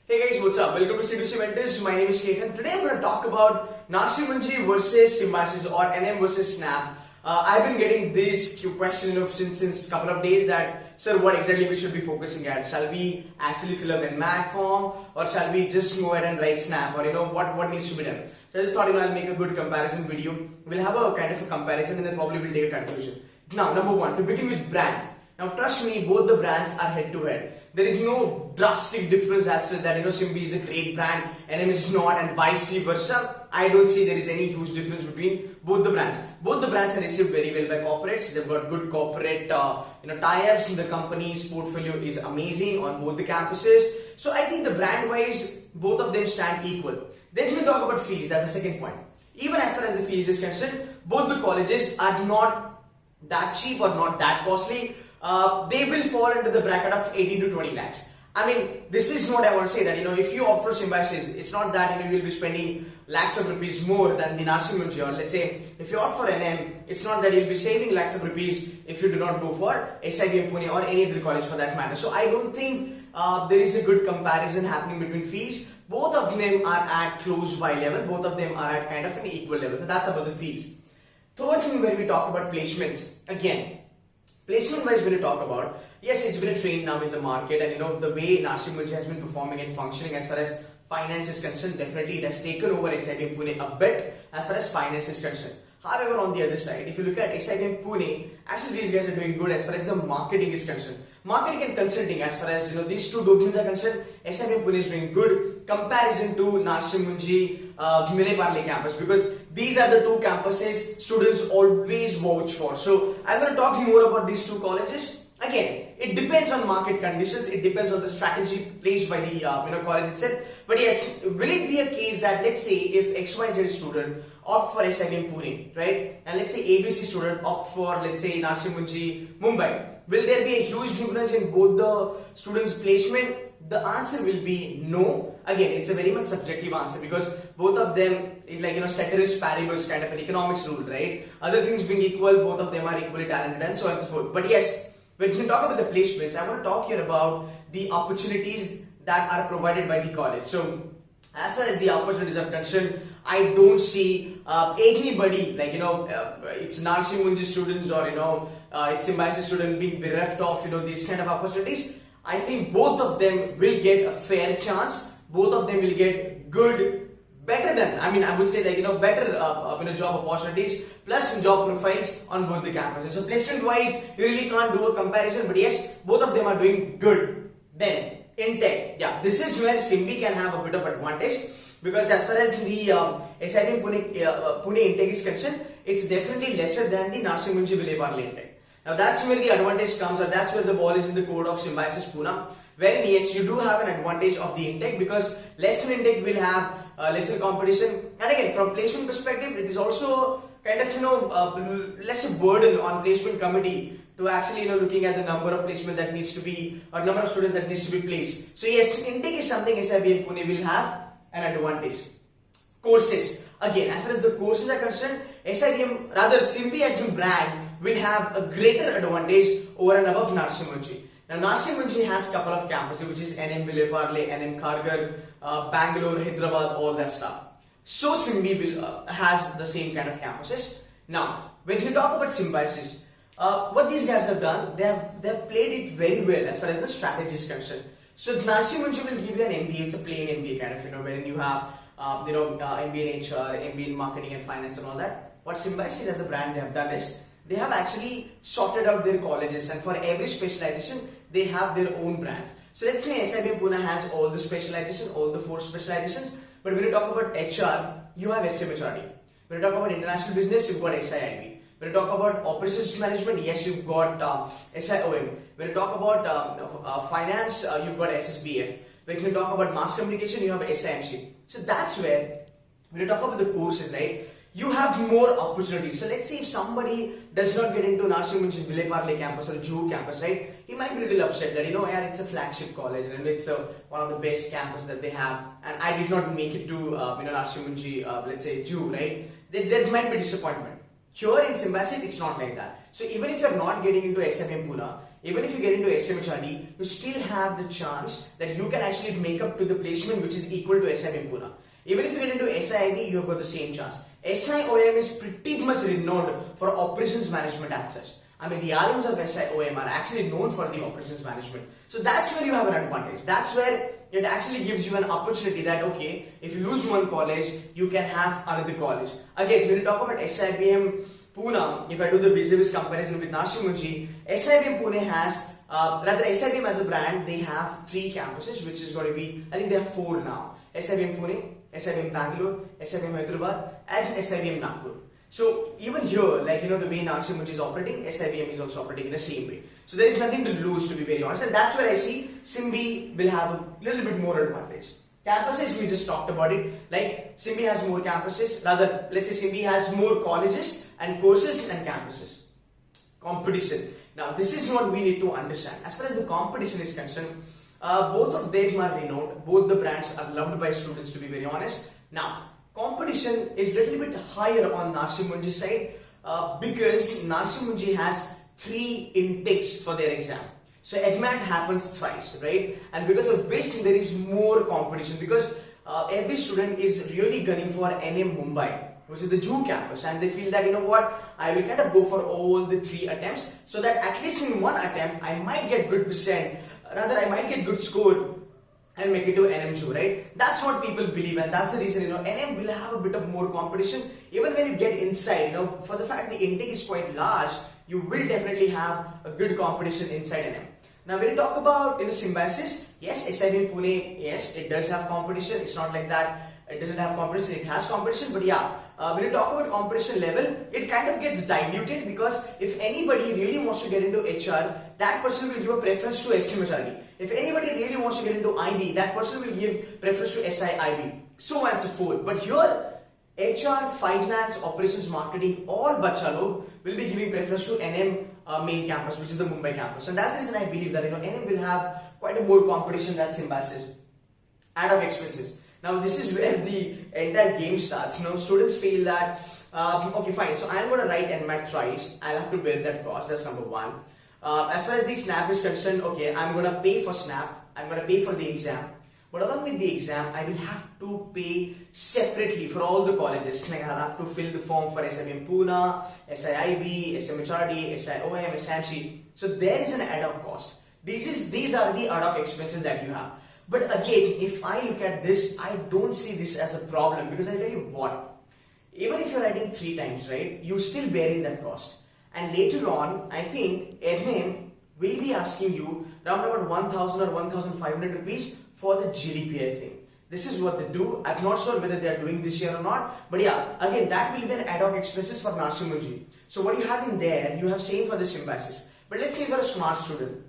Hey guys, what's up? Welcome to C2C Mentors. My name is Ketan. Today I'm going to talk about Narsi Munji versus Symbiosis or NM versus SNAP. I've been getting this question since couple of days that, sir, what exactly we should be focusing at? Shall we actually fill up NMAT form or shall we just go ahead and write SNAP, or what needs to be done? So I just thought I'll make a good comparison video. We'll have a kind of a comparison and then probably we'll take a conclusion. Now, number one, to begin with brand. Now trust me, both the brands are head to head. There is no drastic difference that says that Symbi is a great brand, NM is not, and vice versa. I don't see there is any huge difference between both the brands. Both the brands are received very well by corporates. They've got good corporate tie-ups in the company's portfolio is amazing on both the campuses. So I think the brand wise, both of them stand equal. Then we talk about fees. That's the second point. Even as far as the fees is concerned, both the colleges are not that cheap or not that costly. They will fall into the bracket of 18 to 20 lakhs. I mean, this is what I want to say, that if you opt for Symbiosis, it's not that you will be spending lakhs of rupees more than the Narsi Munji, or let's say if you opt for NM, it's not that you'll be saving lakhs of rupees if you do not go for SIBM Pune or any other college for that matter. So I don't think there is a good comparison happening between fees. Both of them are at close by level. Both of them are at kind of an equal level. So that's about the fees. Third thing, when we talk about placements, again, placement wise, when you talk about, yes, it's been a trend now in the market, and the way Narsi Munji has been performing and functioning as far as finance is concerned, definitely it has taken over SIBM Pune a bit as far as finance is concerned. However, on the other side, if you look at SIBM Pune, actually these guys are doing good as far as the marketing is concerned. Marketing and consulting, as far as these two domains are concerned, SIBM Pune is doing good comparison to Narsi Munji Vile Parle campus, because these are the two campuses students always vouch for. So I'm going to talk more about these two colleges. Again, it depends on market conditions. It depends on the strategy placed by the college itself. But yes, will it be a case that, let's say, if XYZ student opt for SIBM Pune, right, and let's say ABC student opt for, let's say, Narsi Munji Mumbai, will there be a huge difference in both the students' placement? The answer will be no. Again, it's a very much subjective answer, because both of them is like ceteris paribus kind of an economics rule, right? Other things being equal, both of them are equally talented and so on and so forth. But yes, when we talk about the placements, I want to talk here about the opportunities that are provided by the college. So as far as the opportunities are concerned, I don't see anybody like it's Narsi Munji students or it's Symbiosis student being bereft of these kind of opportunities. I think both of them will get a fair chance. Both of them will get good, better than, I would say like better job opportunities plus job profiles on both the campuses. So placement wise, you really can't do a comparison, but yes, both of them are doing good. Then intake, yeah, this is where Symbi can have a bit of advantage, because as far as the SIBM Pune intake is concerned, it's definitely lesser than the Narsi Munji Vile Parle intake. Now that's where the advantage comes, or that's where the ball is in the court of Symbiosis Pune. Wherein yes, you do have an advantage of the intake, because lesser intake will have lesser competition. And again, from placement perspective, it is also kind of lesser burden on placement committee to actually looking at the number of placement that needs to be, or number of students that needs to be placed. So yes, intake is something SIBM Pune will have an advantage. Courses, again, as far as the courses are concerned, Symbi as a brand will have a greater advantage over and above Narsi Munji. Now Narsi Munji has a couple of campuses, which is NM Vile Parle, NM Kharghar, Bangalore, Hyderabad, all that stuff. So Symbi has the same kind of campuses. Now, when you talk about Symbiosis, what these guys have done, they have played it very well as far as the strategy is concerned. So Narsi Munji will give you an MBA. It's a plain MBA kind of wherein you have MBA in HR, MBA in marketing and finance and all that. What Symbiosis as a brand they have done is, they have actually sorted out their colleges, and for every specialization, they have their own brands. So let's say SIBM Pune has all the specialization, all the 4 specializations, but when you talk about HR, you have SMHRD. When you talk about international business, you've got SIIB. When you talk about operations management, yes, you've got SIOM. When you talk about finance, you've got SSBF. When you talk about mass communication, you have SIMC. So that's where, when you talk about the courses, right, you have more opportunities. So let's say if somebody does not get into Narsi Munji Vile Parle campus or Juhu campus, right, he might be a little upset that it's a flagship college and it's one of the best campus that they have, and I did not make it to Narsi Munji, let's say Juhu, right. There might be disappointment. Here in Symbiosis, it's not like that. So even if you're not getting into SIBM Pune, even if you get into SMHRD, you still have the chance that you can actually make up to the placement which is equal to SIM in Pune. Even if you get into SIIB, you have got the same chance. SIOM is pretty much renowned for operations management as such. I mean, the RMs of SIOM are actually known for the operations management. So that's where you have an advantage. That's where it actually gives you an opportunity that, okay, if you lose one college, you can have another college. Again, when you talk about SIBM Pune, if I do the vis-a-vis comparison with Narsee Monjee, SIBM Pune has, rather SIBM as a brand, they have 3 campuses, which is going to be, I think they have 4 now. SIBM Pune, SIBM Bangalore, SIBM Hyderabad, and SIBM Nagpur. So even here, like the way Narsee Monjee is operating, SIBM is also operating in the same way. So there is nothing to lose, to be very honest, and that's where I see SIMB will have a little bit more advantage. Campuses, we just talked about it. Like SIMB has more campuses, rather let's say SIMB has more colleges and courses and campuses. Competition. Now this is what we need to understand. As far as the competition is concerned, both of them are renowned. Both the brands are loved by students, to be very honest. Now, competition is a little bit higher on Narsee Monjee side because Narsee Monjee has 3 intakes for their exam. So NMAT happens thrice, right? And because of which there is more competition, because every student is really gunning for NM Mumbai, which is the Jew campus, and they feel that, I will kind of go for all the 3 attempts, so that at least in one attempt I might get good percent, rather I might get good score and make it to NM Jew, right? That's what people believe, and that's the reason, NM will have a bit of more competition. Even when you get inside, for the fact the intake is quite large, you will definitely have a good competition inside NM. Now when you talk about symbiosis, yes, SIB Pune, yes, it does have competition. It's not like that it doesn't have competition, it has competition, but yeah, when you talk about competition level, it kind of gets diluted, because if anybody really wants to get into HR, that person will give a preference to SMHRD. If anybody really wants to get into IB, that person will give preference to SIIB, so on and so forth. But here, HR, finance, operations, marketing, all bacha log will be giving preference to NM main campus, which is the Mumbai campus. And that's the reason I believe that NM will have quite a more competition than symbiosis. Add of expenses. Now this is where the entire game starts. Students feel that, okay fine, so I'm going to write NMAT thrice, I'll have to bear that cost, that's number 1. As far as the SNAP is concerned, okay, I'm going to pay for SNAP, I'm going to pay for the exam. But along with the exam, I will have to pay separately for all the colleges. Like I'll have to fill the form for SIBM Pune, SIIB, SMHRD, SIOM, SIMC. So there is an add-on cost. These are the ad-hoc expenses that you have. But again, if I look at this, I don't see this as a problem, because I'll tell you what, even if you're writing 3 times, right, you're still bearing that cost. And later on, I think NM will be asking you around about 1,000 or 1,500 rupees for the GDPI thing. This is what they do. I'm not sure whether they are doing this year or not, but yeah, again, that will be an ad hoc expenses for Narsee Monjee. So what you have in there, you have same for the symbiosis. But let's say you're a smart student.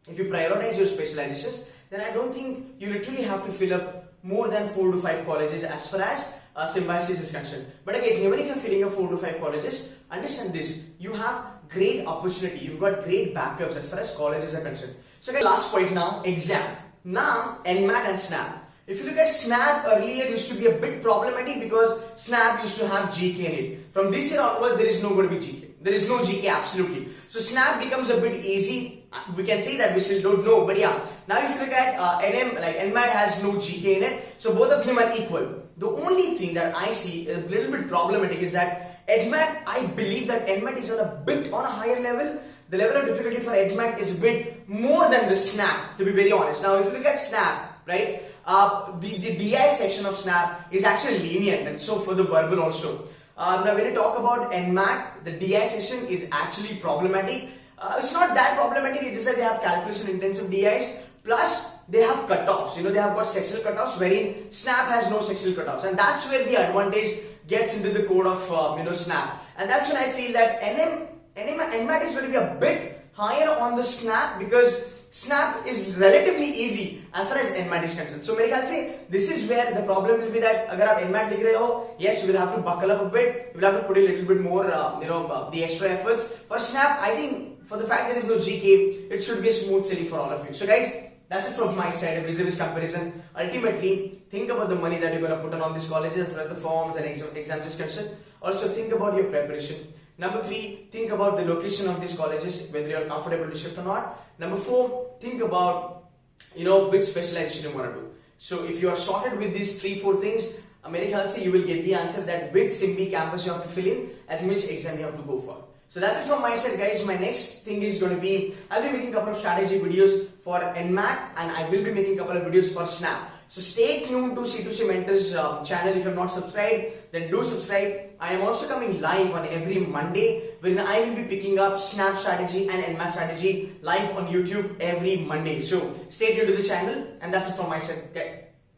If you prioritize your specializations, then I don't think you literally have to fill up more than 4 to 5 colleges as far as symbiosis is concerned. But again, even if you're filling up 4 to 5 colleges, understand this, you have great opportunity, you've got great backups as far as colleges are concerned. So guys, last point now, exam. Now, NMAT and SNAP. If you look at SNAP, earlier used to be a bit problematic because SNAP used to have GK in it. From this year onwards, there is no going to be GK. There is no GK, absolutely. So SNAP becomes a bit easy. We can say that we still don't know, but yeah. Now if you look at NM, like NMAT has no GK in it, so both of them are equal. The only thing that I see a little bit problematic is that NMAT, I believe that NMAT is on a higher level. The level of difficulty for NMAT is a bit more than the SNAP, to be very honest. Now if you look at SNAP, right, the DI section of SNAP is actually lenient, and so for the verbal also. Now when you talk about NMAT, the DI session is actually problematic. It's not that problematic, it's just that they have calculation intensive DIs, plus they have cutoffs. They have got sectional cutoffs, wherein SNAP has no sectional cutoffs, and that's where the advantage gets into the code of SNAP. And that's when I feel that NMAT is going to be a bit higher on the SNAP, because SNAP is relatively easy as far as NMAT is concerned. So मेरे ख्याल से this is where the problem will be that अगर आप NMAT लिख रहे हो, yes, you will have to buckle up a bit, you will have to put a little bit more, the extra efforts. For SNAP, I think for the fact there is no GK, it should be a smooth sailing for all of you. So guys, that's it from my side, a vis-a-vis comparison. Ultimately, think about the money that you're going to put on these colleges, the forms and exams is concerned. Also think about your preparation. Number 3, think about the location of these colleges, whether you're comfortable to shift or not. Number 4, think about which specialization you want to do. So if you are sorted with these 3-4 things, you will get the answer that which SIMB campus you have to fill in and which exam you have to go for. So that's it from my side, guys. My next thing is going to be, I'll be making a couple of strategy videos for NMAT and I will be making a couple of videos for SNAP. So stay tuned to C2C Mentors channel. If you have not subscribed, then do subscribe. I am also coming live on every Monday when I will be picking up SNAP strategy and NMAT strategy live on YouTube every Monday. So stay tuned to the channel, and that's it from my side. Okay.